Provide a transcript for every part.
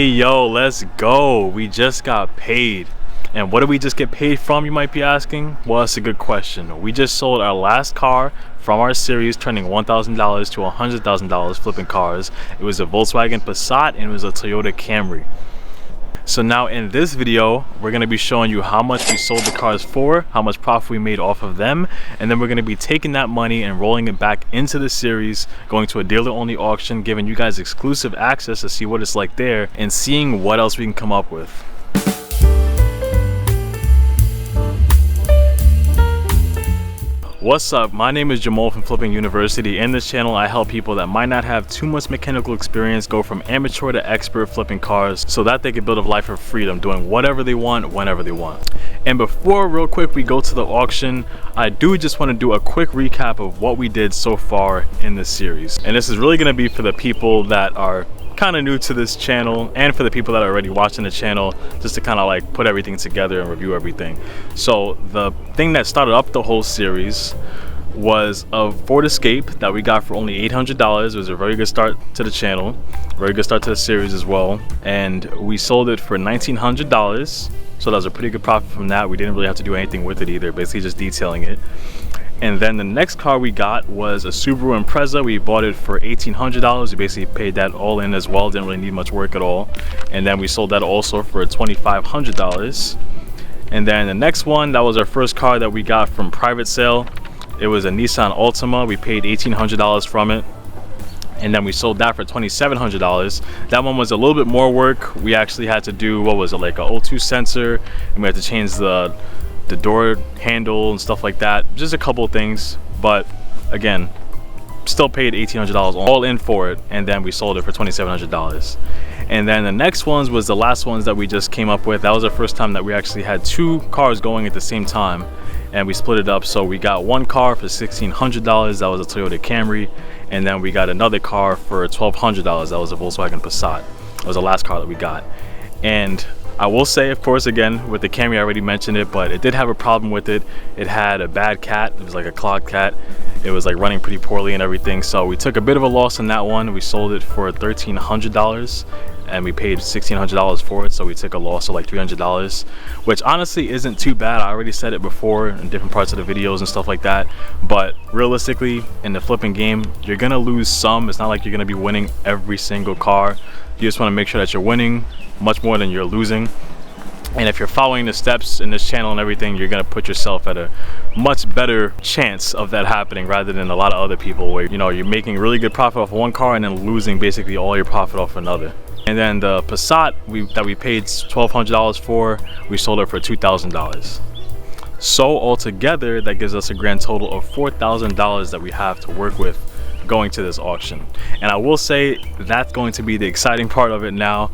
Hey yo, let's go. We just got paid. And what did we just get paid from, you might be asking? Well, that's a good question. We just sold our last car from our series, turning $1,000 to $100,000 flipping cars. It was a Volkswagen Passat and it was a Toyota Camry. So now in this video, we're going to be showing you how much we sold the cars for, how much profit we made off of them, and then we're going to be taking that money and rolling it back into the series, going to a dealer-only auction, giving you guys exclusive access to see what it's like there, and seeing what else we can come up with. What's up? My name is Jamal from Flipping University. In this channel, I help people that might not have too much mechanical experience go from amateur to expert flipping cars so that they can build a life of freedom, doing whatever they want, whenever they want. And before, real quick, we go to the auction, I do just want to do a quick recap of what we did so far in this series. And this is really going to be for the people that are kind of new to this channel and for the people that are already watching the channel, just to kind of like put everything together and review everything. So the thing that started up the whole series was a Ford Escape that we got for only $800. It was a very good start to the channel, very good start to the series as well, and we sold it for $1,900. So that was a pretty good profit from that. We didn't really have to do anything with it either, basically just detailing it. And then the next car we got was a Subaru Impreza. We bought it for $1,800. We basically paid that all in as well. Didn't really need much work at all. And then we sold that also for $2,500. And then the next one, that was our first car that we got from private sale. It was a Nissan Optima. We paid $1,800 from it. And then we sold that for $2,700. That one was a little bit more work. We actually had to do, what was it, like a O2 sensor, and we had to change the door handle and stuff like that. Just a couple of things, but again, still paid $1,800 all in for it, and then we sold it for $2,700. And then the next ones was the last ones that we just came up with. That was the first time that we actually had two cars going at the same time, and we split it up. So we got one car for $1,600. That was a Toyota Camry, and then we got another car for $1,200. That was a Volkswagen Passat. That was the last car that we got. And I will say, of course, again, with the Camry, I already mentioned it, but it did have a problem with it. It had a bad cat. It was like a clogged cat. It was like running pretty poorly and everything. So we took a bit of a loss on that one. We sold it for $1,300 and we paid $1,600 for it. So we took a loss of like $300, which honestly isn't too bad. I already said it before in different parts of the videos and stuff like that. But realistically, in the flipping game, you're going to lose some. It's not like you're going to be winning every single car. You just want to make sure that you're winning much more than you're losing. And if you're following the steps in this channel and everything, you're going to put yourself at a much better chance of that happening rather than a lot of other people where, you know, you're making really good profit off of one car and then losing basically all your profit off another. And then the Passat that we paid $1,200 for, we sold it for $2,000. So altogether, that gives us a grand total of $4,000 that we have to work with going to this auction. And I will say that's going to be the exciting part of it now.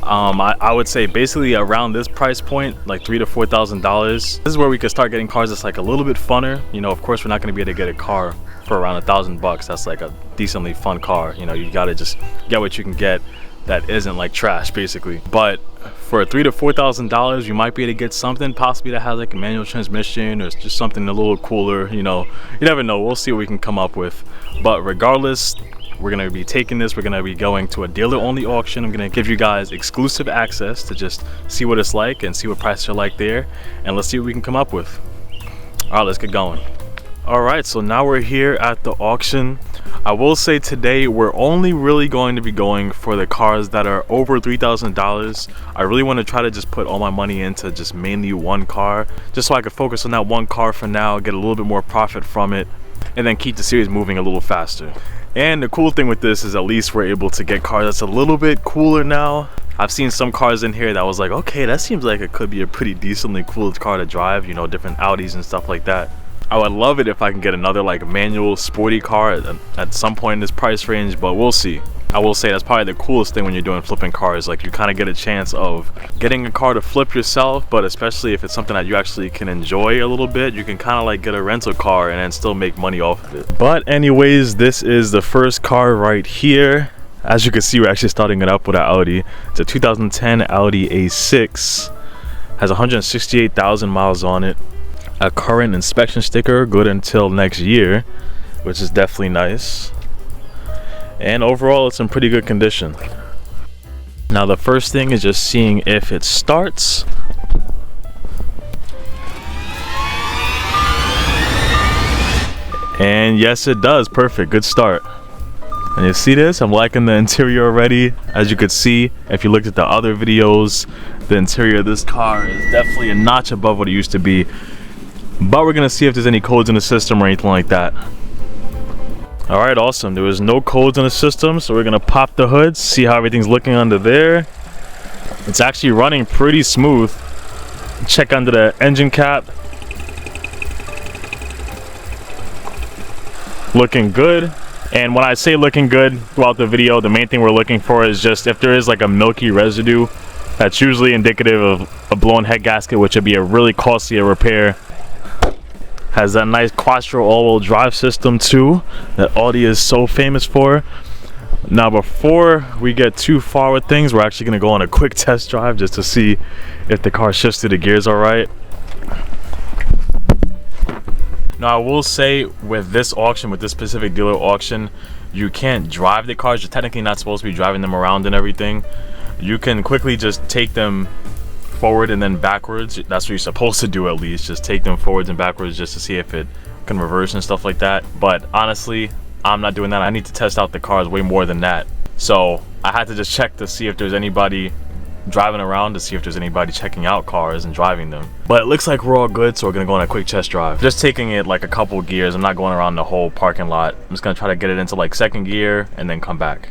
I would say basically around this price point, like $3,000 to $4,000, this is where we could start getting cars that's like a little bit funner. You know, of course, we're not going to be able to get a car for around $1,000. That's like a decently fun car. You know, you got to just get what you can get that isn't like trash, basically. But for $3,000 to $4,000, you might be able to get something possibly that has like a manual transmission or just something a little cooler. You know, you never know. We'll see what we can come up with. But regardless, we're going to be taking this. We're going to be going to a dealer-only auction. I'm going to give you guys exclusive access to just see what it's like and see what prices are like there. And let's see what we can come up with. All right, let's get going. All right, so now we're here at the auction. I will say today we're only really going to be going for the cars that are over $3,000. I really want to try to just put all my money into just mainly one car, just so I could focus on that one car for now, get a little bit more profit from it, and then keep the series moving a little faster. And the cool thing with this is at least we're able to get cars that's a little bit cooler now. I've seen some cars in here that was like, okay, that seems like it could be a pretty decently cool car to drive, you know, different Audis and stuff like that. I would love it if I can get another like manual sporty car at some point in this price range, but we'll see. I will say that's probably the coolest thing when you're doing flipping cars. Like, you kind of get a chance of getting a car to flip yourself, but especially if it's something that you actually can enjoy a little bit, you can kind of like get a rental car and then still make money off of it. But anyways, this is the first car right here. As you can see, we're actually starting it up with an Audi. It's a 2010 Audi A6. Has 168,000 miles on it. A current inspection sticker, good until next year, which is definitely nice. And overall, it's in pretty good condition. Now the first thing is just seeing if it starts. And yes, it does. Perfect. Good start. And you see this? I'm liking the interior already. As you could see, if you looked at the other videos, the interior of this car is definitely a notch above what it used to be. But we're gonna see if there's any codes in the system or anything like that. All right, awesome. There was no codes in the system, so we're gonna pop the hood, see how everything's looking under there. It's actually running pretty smooth. Check under the engine cap. Looking good. And when I say looking good throughout the video, the main thing we're looking for is just if there is like a milky residue, that's usually indicative of a blown head gasket, which would be a really costly repair. Has that nice quattro all-wheel drive system too that Audi is so famous for. Now before we get too far with things, we're actually going to go on a quick test drive just to see if the car shifts to the gears all right. Now I will say with this auction, with this specific dealer auction, you can't drive the cars. You're technically not supposed to be driving them around and everything. You can quickly just take them forward and then backwards. That's what you're supposed to do, at least. Just take them forwards and backwards just to see if it can reverse and stuff like that. But honestly, I'm not doing that. I need to test out the cars way more than that. So I had to just check to see if there's anybody driving around, to see if there's anybody checking out cars and driving them. But it looks like we're all good, so we're gonna go on a quick test drive. Just taking it like a couple gears. I'm not going around the whole parking lot. I'm just gonna try to get it into like second gear and then come back.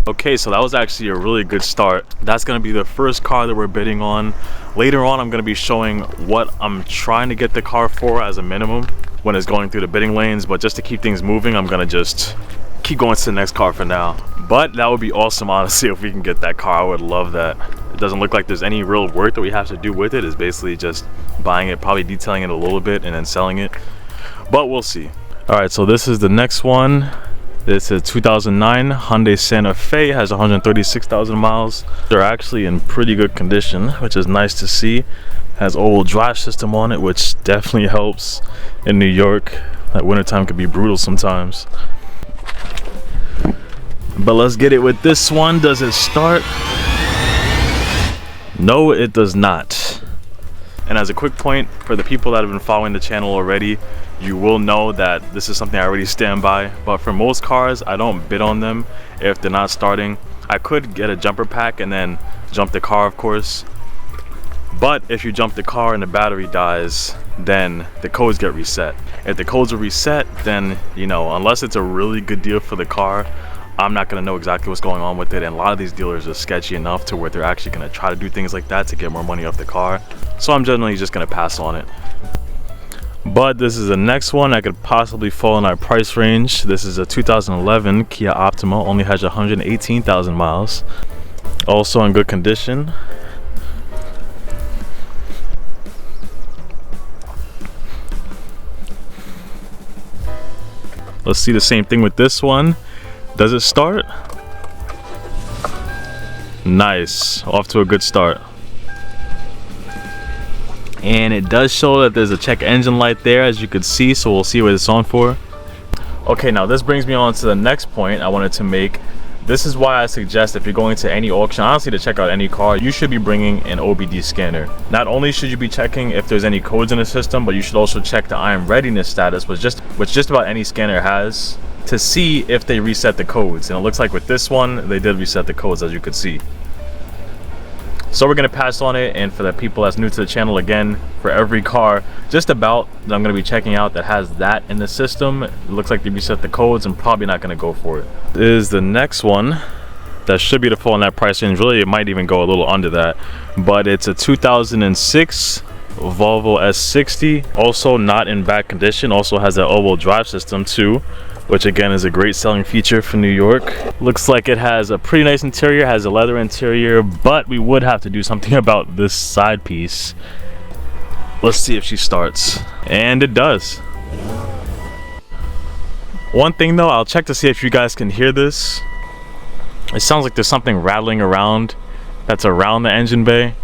Okay, so that was actually a really good start. That's gonna be the first car that we're bidding on. Later on, I'm gonna be showing what I'm trying to get the car for as a minimum when it's going through the bidding lanes. But just to keep things moving, I'm gonna just keep going to the next car for now. But that would be awesome, honestly, if we can get that car. I would love that. It doesn't look like there's any real work that we have to do with it. It's basically just buying it, probably detailing it a little bit and then selling it. But we'll see. All right, so this is the next one. It's a 2009 Hyundai Santa Fe. Has 136,000 miles. They're actually in pretty good condition, which is nice to see. Has all-wheel drive system on it, which definitely helps in New York. That wintertime could be brutal sometimes. But let's get it with this one. Does it start? No, it does not. And as a quick point, for the people that have been following the channel already, you will know that this is something I already stand by. But for most cars, I don't bid on them if they're not starting. I could get a jumper pack and then jump the car, of course. But if you jump the car and the battery dies, then the codes get reset. If the codes are reset, then, you know, unless it's a really good deal for the car, I'm not going to know exactly what's going on with it. And a lot of these dealers are sketchy enough to where they're actually going to try to do things like that to get more money off the car. So I'm generally just going to pass on it. But this is the next one that could possibly fall in our price range. This is a 2011 Kia Optima. Only has 118,000 miles. Also in good condition. Let's see the same thing with this one. Does it start? Nice. Off to a good start. And it does show that there's a check engine light there, as you can see, so we'll see what it's on for. Okay, now this brings me on to the next point I wanted to make. This is why I suggest if you're going to any auction, honestly, to check out any car, you should be bringing an OBD scanner. Not only should you be checking if there's any codes in the system, but you should also check the I am readiness status, which just about any scanner has, to see if they reset the codes. And it looks like with this one, they did reset the codes, as you could see. So we're gonna pass on it. And for the people that's new to the channel, again, for every car just about that I'm gonna be checking out that has that in the system, it looks like they reset the codes. I'm probably not gonna go for it. Is the next one that should be the fall in that price range. Really, it might even go a little under that, but it's a 2006 Volvo S60, also not in bad condition. Also has that all-wheel drive system too, which again is a great selling feature for New York. Looks like it has a pretty nice interior, has a leather interior, but we would have to do something about this side piece. Let's see if she starts. And it does. One thing though, I'll check to see if you guys can hear this. It sounds like there's something rattling around that's around the engine bay.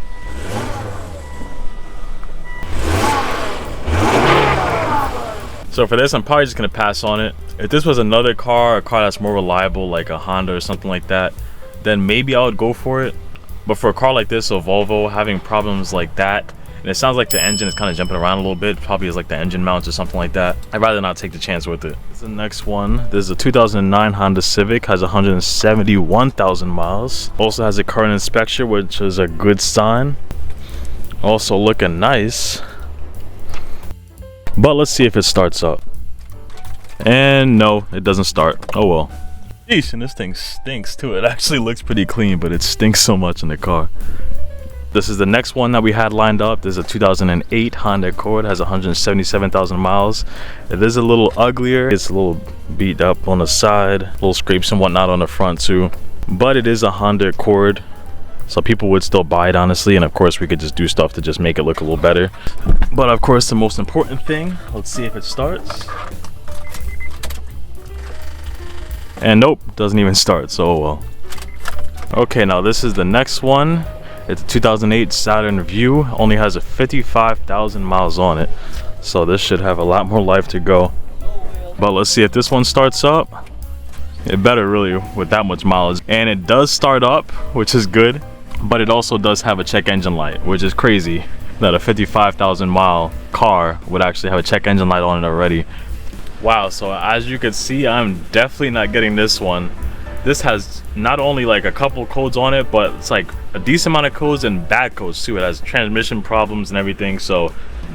So for this, I'm probably just gonna pass on it. If this was another car, a car that's more reliable, like a Honda or something like that, then maybe I would go for it. But for a car like this, a Volvo, having problems like that, and it sounds like the engine is kind of jumping around a little bit, probably is like the engine mounts or something like that, I'd rather not take the chance with it. The next one, this is a 2009 Honda Civic, has 171,000 miles. Also has a current inspection, which is a good sign. Also looking nice. But let's see if it starts up. And no, it doesn't start. Oh well. Yeesh, and this thing stinks too. It actually looks pretty clean, but it stinks so much in the car. This is the next one that we had lined up. This is a 2008 Honda Accord, has 177,000 miles. It is a little uglier. It's a little beat up on the side, little scrapes and whatnot on the front too. But it is a Honda Accord, so people would still buy it honestly. And of course we could just do stuff to just make it look a little better. But of course the most important thing, let's see if it starts. And nope, doesn't even start, so oh well. Okay, now this is the next one. It's a 2008 Saturn Vue, only has a 55,000 miles on it, so this should have a lot more life to go. But let's see if this one starts up. It better really with that much mileage. And it does start up, which is good, but it also does have a check engine light, which is crazy that a 55,000 mile car would actually have a check engine light on it already. Wow, so as you can see, I'm definitely not getting this one. This has not only like a couple codes on it, but it's like a decent amount of codes and bad codes too. It has transmission problems and everything, so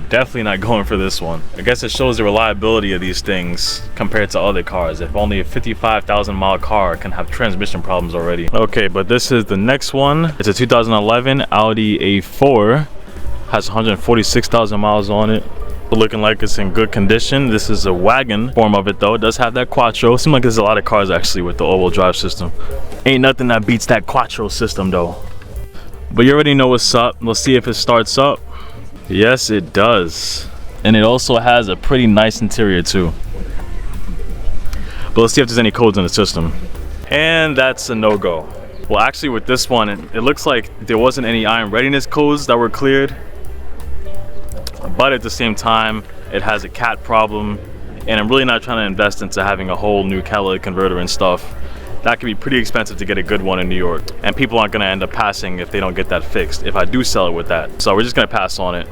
definitely not going for this one. I guess it shows the reliability of these things compared to other cars. If only a 55,000 mile car can have transmission problems already. Okay, but this is the next one. It's a 2011 Audi A4, has 146,000 miles on it. Looking like it's in good condition. This is a wagon form of it though. It does have that quattro. Seems like there's a lot of cars actually with the all-wheel drive system. Ain't nothing that beats that quattro system though. But you already know what's up. Let's see if it starts up. Yes, it does. And it also has a pretty nice interior too. But let's see if there's any codes in the system. And that's a no-go. Well, actually with this one, it looks like there wasn't any iron readiness codes that were cleared. But at the same time, it has a cat problem, and I'm really not trying to invest into having a whole new catalytic converter and stuff. That could be pretty expensive to get a good one in New York, and people aren't going to end up passing if they don't get that fixed, if I do sell it with that. So we're just going to pass on it.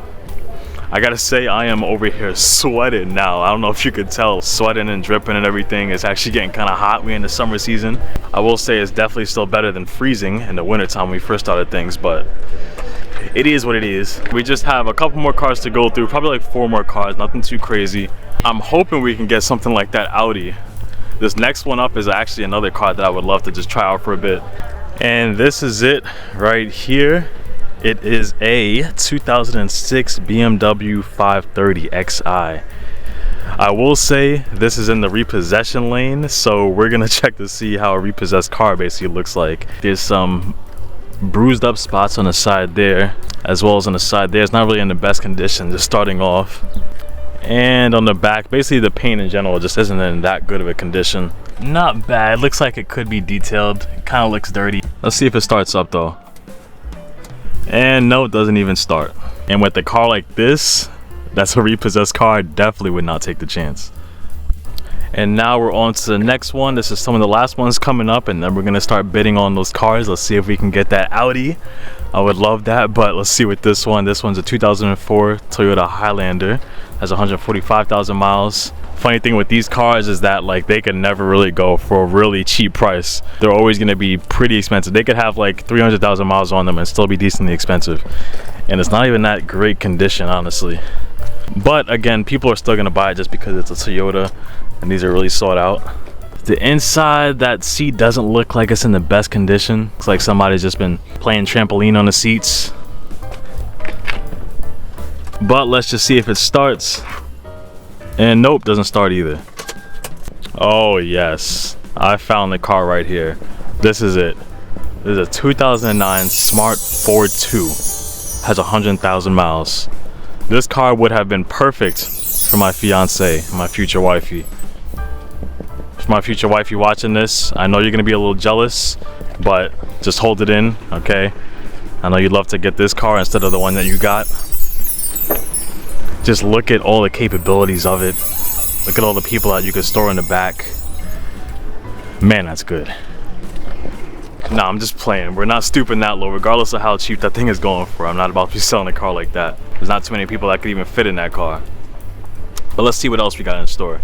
I gotta say, I am over here sweating now. I don't know if you could tell, sweating and dripping and everything. It's actually getting kind of hot. We're in the summer season. I will say it's definitely still better than freezing in the wintertime when we first started things, but it is what it is. We just have a couple more cars to go through, probably like 4 more cars, nothing too crazy. I'm hoping we can get something like that Audi. This next one up is actually another car that I would love to just try out for a bit. And this is it right here. It is a 2006 BMW 530 Xi. I will say this is in the repossession lane, so we're gonna check to see how a repossessed car basically looks like. There's some bruised up spots on the side there, as well as on the side there. It's not really in the best condition just starting off. And on the back, basically the paint in general just isn't in that good of a condition. Not bad. Looks like it could be detailed. It kind of looks dirty. Let's see if it starts up though. And no, it doesn't even start. And with a car like this, that's a repossessed car, I definitely would not take the chance. And now we're on to the next one. This is some of the last ones coming up, and then we're gonna start bidding on those cars. Let's see if we can get that Audi. I would love that, but let's see with this one. This one's a 2004 Toyota Highlander. Has 145,000 miles. Funny thing with these cars is that like they can never really go for a really cheap price. They're always gonna be pretty expensive. They could have like 300,000 miles on them and still be decently expensive. And it's not even that great condition, honestly. But again, people are still gonna buy it just because it's a Toyota and these are really sought out. The inside, that seat doesn't look like it's in the best condition. Looks like somebody's just been playing trampoline on the seats. But let's just see if it starts. And nope, doesn't start either. Oh yes, I found the car right here. This is it. This is a 2009 Smart Fortwo. Has 100,000 miles. This car would have been perfect for my fiance, my future wifey. For my future wifey watching this, I know you're gonna be a little jealous, but just hold it in, okay? I know you'd love to get this car instead of the one that you got. Just look at all the capabilities of it. Look at all the people that you could store in the back. Man, that's good. Nah, I'm just playing. We're not stooping that low, regardless of how cheap that thing is going for. I'm not about to be selling a car like that. There's not too many people that could even fit in that car. But let's see what else we got in store.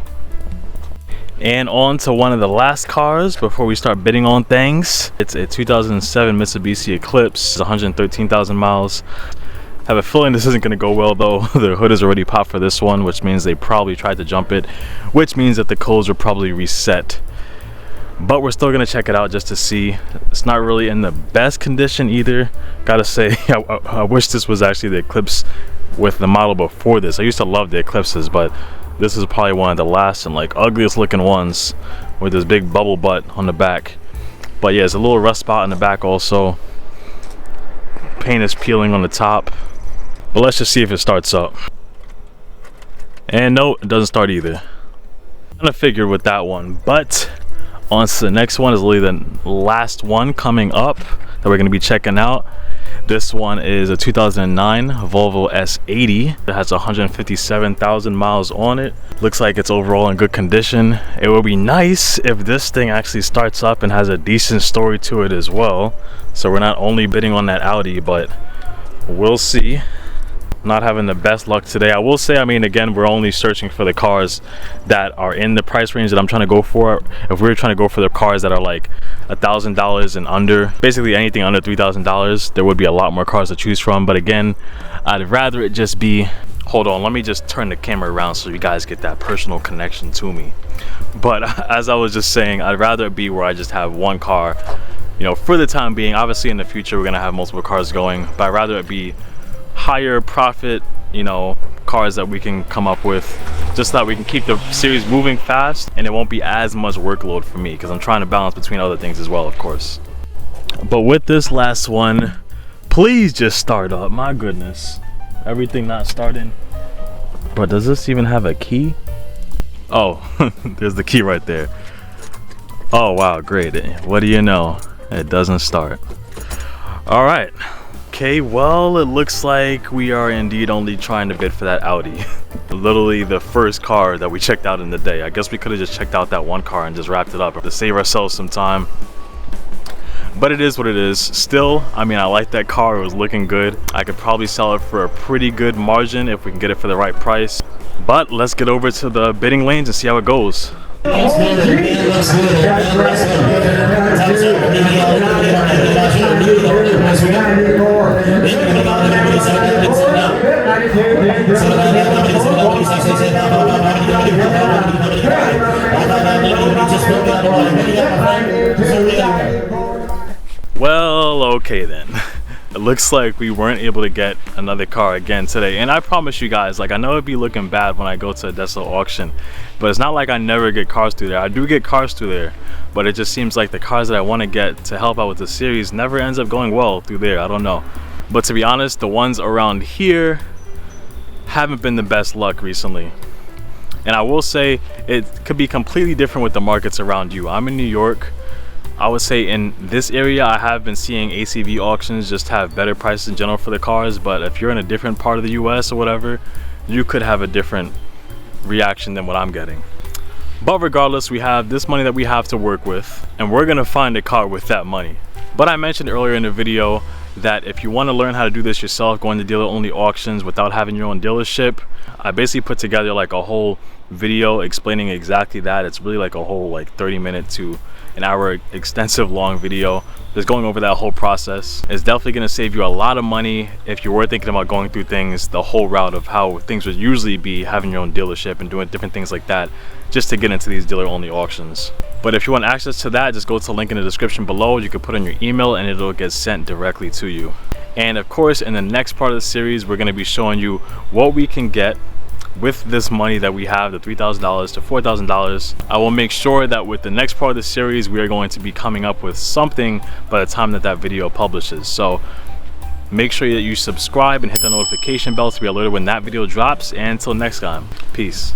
And on to one of the last cars before we start bidding on things. It's a 2007 Mitsubishi Eclipse. It's 113,000 miles. I have a feeling this isn't going to go well though. The hood is already popped for this one, which means they probably tried to jump it, which means that the codes were probably reset. But we're still gonna check it out just to see. It's not really in the best condition either. Gotta say, I wish this was actually the Eclipse with the model before this. I used to love the Eclipses, but this is probably one of the last and like ugliest looking ones with this big bubble butt on the back. But yeah, there's a little rust spot in the back also. Paint is peeling on the top. But let's just see if it starts up. And no, it doesn't start either. Kind of figured with that one, but on to the next one is literally the last one coming up that we're going to be checking out. This one is a 2009 Volvo S80. It has 157,000 miles on it. Looks like it's overall in good condition. It would be nice if this thing actually starts up and has a decent story to it as well. So we're not only bidding on that Audi, but we'll see. Not having the best luck today. I will say, I mean, again, we're only searching for the cars that are in the price range that I'm trying to go for. If we were trying to go for the cars that are like $1,000 and under, basically anything under $3,000, there would be a lot more cars to choose from. But again, I'd rather it just be, hold on, let me just turn the camera around so you guys get that personal connection to me. But as I was just saying, I'd rather it be where I just have one car, you know, for the time being. Obviously in the future we're gonna have multiple cars going, but I'd rather it be higher profit, you know, cars that we can come up with, just so that we can keep the series moving fast and it won't be as much workload for me, because I'm trying to balance between other things as well, of course. But with this last one, please just start up. My goodness, everything not starting. But does this even have a key? Oh, there's the key right there. Oh wow, great. What do you know, it doesn't start. All right. Okay, well, it looks like we are indeed only trying to bid for that Audi. Literally the first car that we checked out in the day. I guess we could have just checked out that one car and just wrapped it up to save ourselves some time. But it is what it is. Still, I mean, I like that car. It was looking good. I could probably sell it for a pretty good margin if we can get it for the right price. But let's get over to the bidding lanes and see how it goes. Well, okay then. It looks like we weren't able to get another car again today, and I promise you guys, like, I know it'd be looking bad when I go to a Tesla auction, but it's not like I never get cars through there. I do get cars through there, but it just seems like the cars that I want to get to help out with the series never ends up going well through there. I don't know, but to be honest, the ones around here haven't been the best luck recently. And I will say it could be completely different with the markets around you. I'm in New York. I would say in this area I have been seeing ACV auctions just have better prices in general for the cars, but if you're in a different part of the US or whatever, you could have a different reaction than what I'm getting. But regardless, we have this money that we have to work with, and we're gonna find a car with that money. But I mentioned earlier in the video that if you want to learn how to do this yourself, going to dealer only auctions without having your own dealership, I basically put together like a whole video explaining exactly that. It's really like a whole like 30-minute to an hour extensive long video just going over that whole process. It's definitely going to save you a lot of money if you were thinking about going through things the whole route of how things would usually be, having your own dealership and doing different things like that just to get into these dealer only auctions. But if you want access to that, just go to the link in the description below. You can put in your email and it'll get sent directly to you. And of course, in the next part of the series, we're going to be showing you what we can get with this money that we have, the $3,000 to $4,000. I will make sure that with the next part of the series, we are going to be coming up with something by the time that that video publishes. So make sure that you subscribe and hit the notification bell to be alerted when that video drops. And until next time, peace.